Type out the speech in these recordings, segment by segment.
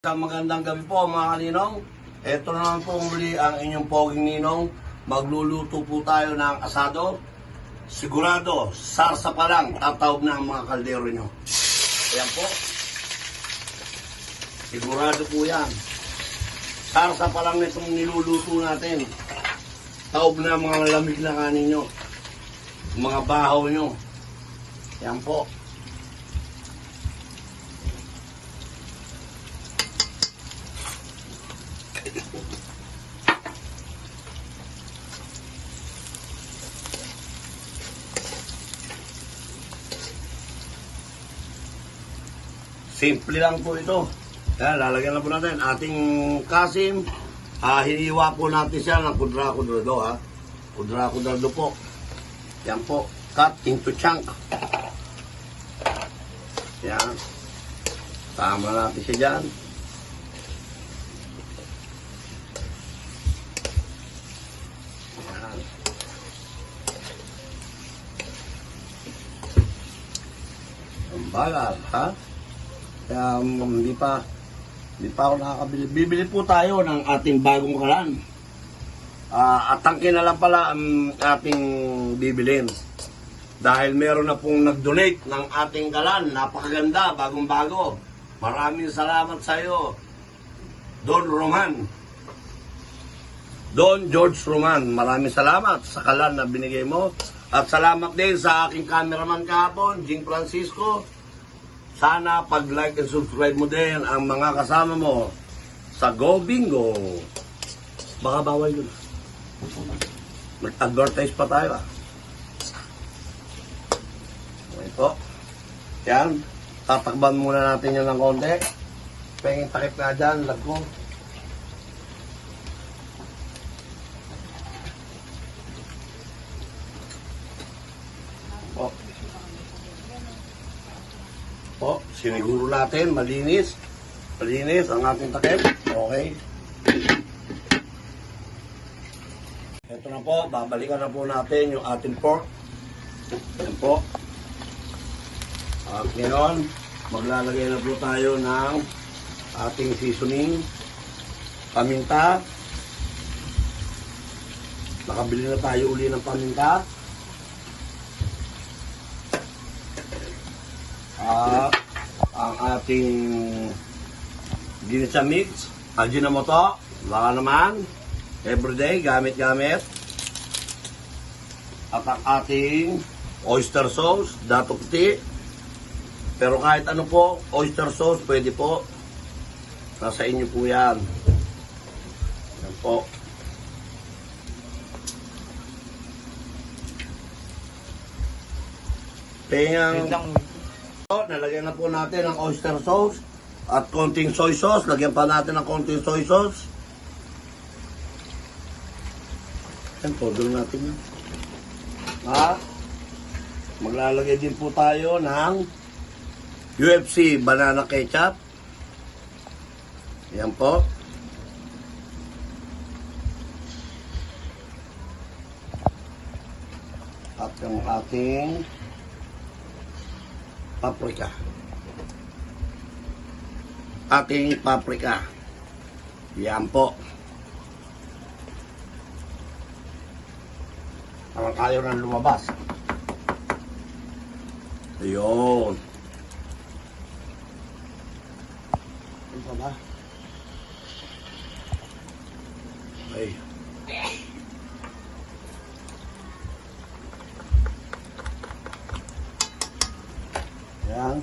Sa magandang gabi po mga kaninong. Ito na naman po muli ang inyong poging ninong. Magluluto po tayo ng asado. Sigurado, sarsa pa lang, tataob na ang mga kaldero nyo. Ayan po. Sigurado po yan. Sarsa pa lang itong niluluto natin. Taob na ang mga lamig na kanin nyo. Mga bahaw nyo. Ayan po. Simple lang po ito. Kaya lalagyan na po natin ating kasim. Hiniwa po natin siya ng kudra-kudrado. Kudra-kudrado po. Yan po. Cut into chunk. Yan. Tama natin siya dyan. Yan. Ang bagal, ha? Kaya hindi pa ako nakakabili. Bibili po tayo ng ating bagong kalan. At tangkin na lang pala ang ating bibilin. Dahil meron na pong nag-donate ng ating kalan. Napakaganda, bagong-bago. Maraming salamat sa iyo, Don Roman. Don George Roman. Maraming salamat sa kalan na binigay mo. At salamat din sa aking cameraman kahapon, Jing Francisco. Sana pag-like and subscribe mo din ang mga kasama mo sa Go Bingo. Baka bawal yun. Mag-advertise pa tayo. Okay po. Yan. Tatakban muna natin yan ng konti. Pengin takip na dyan. Lag ko. Po, siniguro natin, malinis ang ating takip. Okay. Ito na po, babalikan na po natin yung ating pork. Yan po. At ngayon, maglalagay na po tayo ng ating seasoning. Paminta. Nakabili na tayo uli ng paminta. Ang ating ginisa mix, Ajinomoto, baka naman, everyday, gamit-gamit. At ang ating oyster sauce, dato puti. Pero kahit ano po, oyster sauce, pwede po. Nasa inyo po yan. Yan po. Nalagyan na po natin ang oyster sauce at konting soy sauce. Lagyan pa natin ng konting soy sauce. Yan po, doon natin yun. Maglalagay din po tayo ng UFC banana ketchup. Yan po. At yung ating paprika. Ating paprika. Yan po. Parang ayaw na lumabas. Ayun. Ano pa ba? Ay. Yan.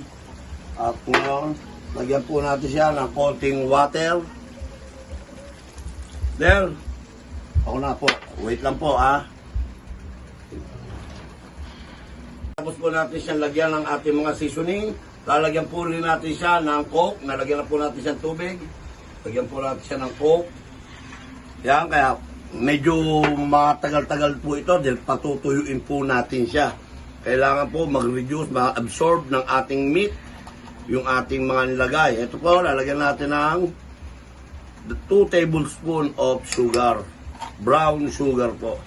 At ngayon, lagyan po natin siya ng konting water. There. Ako na po. Wait lang po, Tapos po natin siya lagyan ng ating mga seasoning. Lalagyan po rin natin siya ng coke. Nalagyan na po natin siya ng tubig. Lagyan po natin siya ng coke. Yan, kaya medyo matagal-tagal po ito dahil patutuyuin po natin siya. Kailangan po mag-reduce, ma-absorb ng ating meat yung ating mga nilagay. Ito po, lalagyan natin ng 2 tablespoons of sugar. Brown sugar po.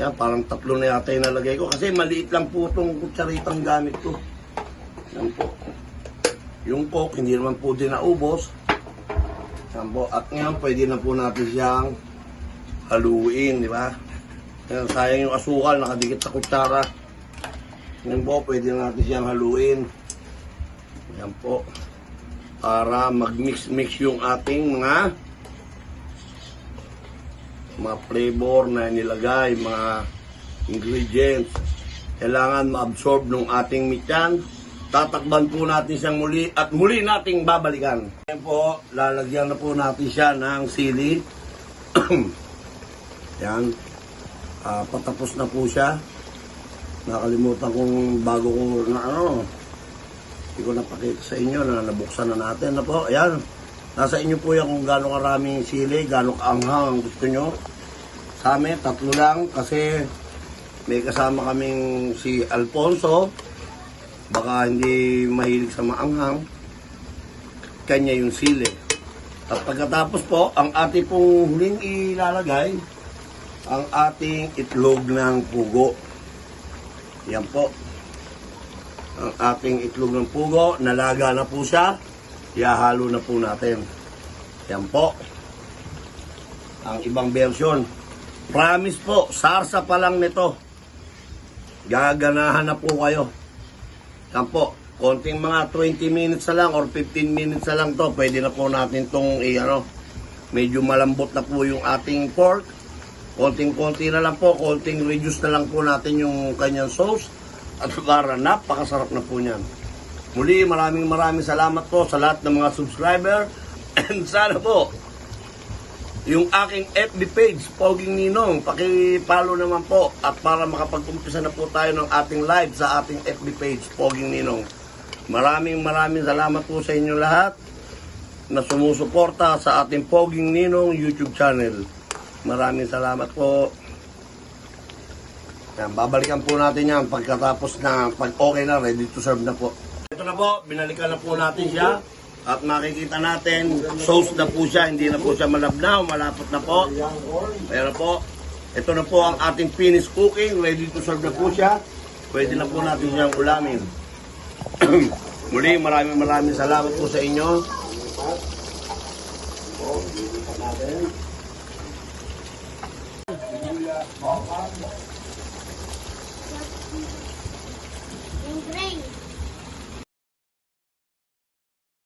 Yan, parang 3 na yata yung nalagay ko. Kasi maliit lang po itong kutsaritang gamit ko. Yan po. Yung coke, hindi naman po din naubos. Yan po. At ngayon, pwede na po natin siyang haluin, di ba? Yan, sayang yung asukal, nakadikit sa kutsara. Yan po, pwede na natin siyang haluin. Yan po. Para mag-mix-mix yung ating mga flavor na nilagay, mga ingredients. Kailangan ma-absorb ng ating meat yan. Tatakban po natin siyang muli at muli nating babalikan. Ngayon po, lalagyan na po natin siya ng sili. Yan. Patapos na po siya. Nakalimutan kong bago ko na hindi ko napakita sa inyo na nabuksan na natin na po. Ayan. Nasa inyo po yan kung gaano karaming sili, gaano kaanghang ang gusto nyo. Sa amin, 3 lang kasi may kasama kaming si Alfonso. Baka hindi mahilig sa maanghang. Kanya yung sili. At pagkatapos po, ang ating pong huling ilalagay, ang ating itlog ng pugo. Yan po. Ang ating itlog ng pugo, nalaga na po siya. Ihahalo na po natin. Yan po. Ang ibang version. Promise po, sarsa pa lang nito. Gaganahan na po kayo. Yan po. Konting mga 20 minutes na lang or 15 minutes na lang to. Pwede na po natin itong medyo malambot na po yung ating pork. Konting-konti na lang po. Konting reduce na lang po natin yung kanyang sauce. At para napakasarap na po niyan. Muli, maraming salamat po sa lahat ng mga subscriber. And sana po, yung aking FB page, Poging Ninong, paki-follow naman po. At para makapag-umpisa na po tayo ng ating live sa ating FB page, Poging Ninong. Maraming salamat po sa inyo lahat na sumusuporta sa ating Poging Ninong YouTube channel. Maraming salamat po. Yan, babalikan po natin yan pagkatapos na, pag okay na, ready to serve na po. Ito na po, binalikan na po natin siya. At makikita natin, sauce na po siya, hindi na po siya malabnaw, malapot na po. Pero po, ito na po ang ating finished cooking, ready to serve na po siya. Pwede na po natin siyang ulamin. Muli, maraming salamat po sa inyo. Oh,